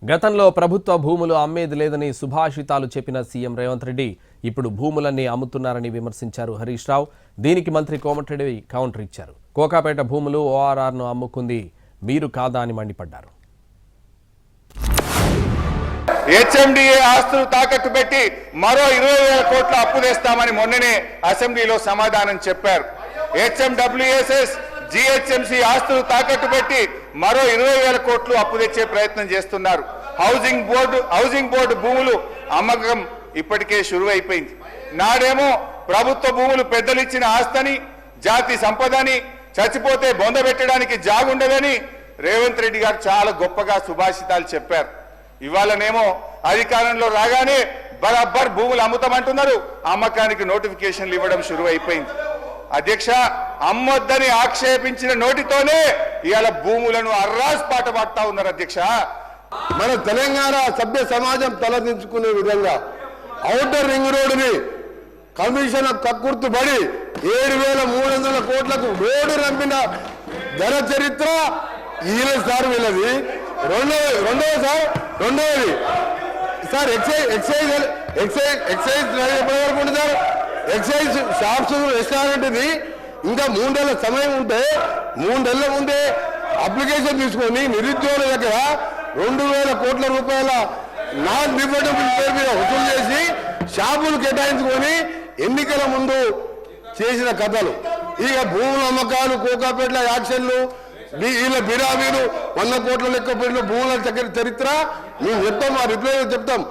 గతంలో ప్రభుత్వ భూములు అమ్మేది లేదని సుభాషితాలు చెప్పిన సీఎం రేవంత్ రెడ్డి ఇప్పుడు భూములన్నీ అమ్ముతున్నారని విమర్శించారు హరీష్ రావు. దీనికి మంత్రి కోమటిరెడ్డి కౌంటర్ ఇచ్చారు. కోకాపేట భూములు ఓఆర్ఆర్ను అమ్ముకుంది మీరు కాదా అని మండిపడ్డారు. హెచ్ఎండిఏ ఆస్తులు తాకట్టు పెట్టి మరో 20,000 కోట్ల అప్పు తెస్తామని మొన్ననే అసెంబ్లీలో సమాధానం చెప్పారు. హెచ్ఎండబ్ల్యూఎస్ఎస్ జిహెచ్ఎంసీ ఆస్తులు తాకట్టు పెట్టి మరో 20,000 కోట్లు అప్పు తెచ్చే ప్రయత్నం చేస్తున్నారు. హౌసింగ్ బోర్డు భూములు అమ్మకం ఇప్పటికే షురువైపోయింది. నాడేమో ప్రభుత్వ భూములు పెద్దలిచ్చిన ఆస్తని, జాతి సంపదని, చచ్చిపోతే బొందబెట్టడానికి జాగుండదని రేవంత్ రెడ్డి గారు చాలా గొప్పగా సుభాషితాలు చెప్పారు. ఇవాళనేమో అధికారంలో రాగానే బరాబర్ భూములు అమ్ముతామంటున్నారు. అమ్మకానికి నోటిఫికేషన్లు ఇవ్వడం షురువైపోయింది. అధ్యక్ష, అమ్మొద్దని ఆక్షేపించిన నోటితోనే ఇవాళ భూములను అర్రాస్ పాట పాడుతా ఉన్నారు. అధ్యక్ష, మన తెలంగాణ సభ్య సమాజం తలదించుకునే విధంగా ఔటర్ రింగ్ రోడ్డుని కమిషన్ కక్కుర్తుబడి 7,300 కోట్లకు రోడ్డు రంపిన ధర చరిత్ర ఈయన సార్ వీళ్ళది. రెండవది సార్ ఎక్సైజ్ ఎప్పటి వరకు ఉంటుంది సార్? ఎక్సైజ్ షాప్స్ రెస్టారెంట్ ఇది ఇంకా 3 నెలల సమయం ఉంటే 3 నెలల ముందే అప్లికేషన్ తీసుకొని నిరుద్యోగుల దగ్గర 2,000 కోట్ల రూపాయల నాన్ రిఫండబుల్ పేరు మీద వసూలు చేసి షాపులు కేటాయించుకొని ఎన్నికల ముందు చేసిన కథలు. ఇక భూముల అమ్మకాలు, కోకాపేటల యాక్షన్లు, వీళ్ళ బిరామీలు 100 కోట్ల లెక్క పెట్టిన భూముల చరిత్ర మేము చెప్తాం, ఆ రిప్లై చెప్తాం.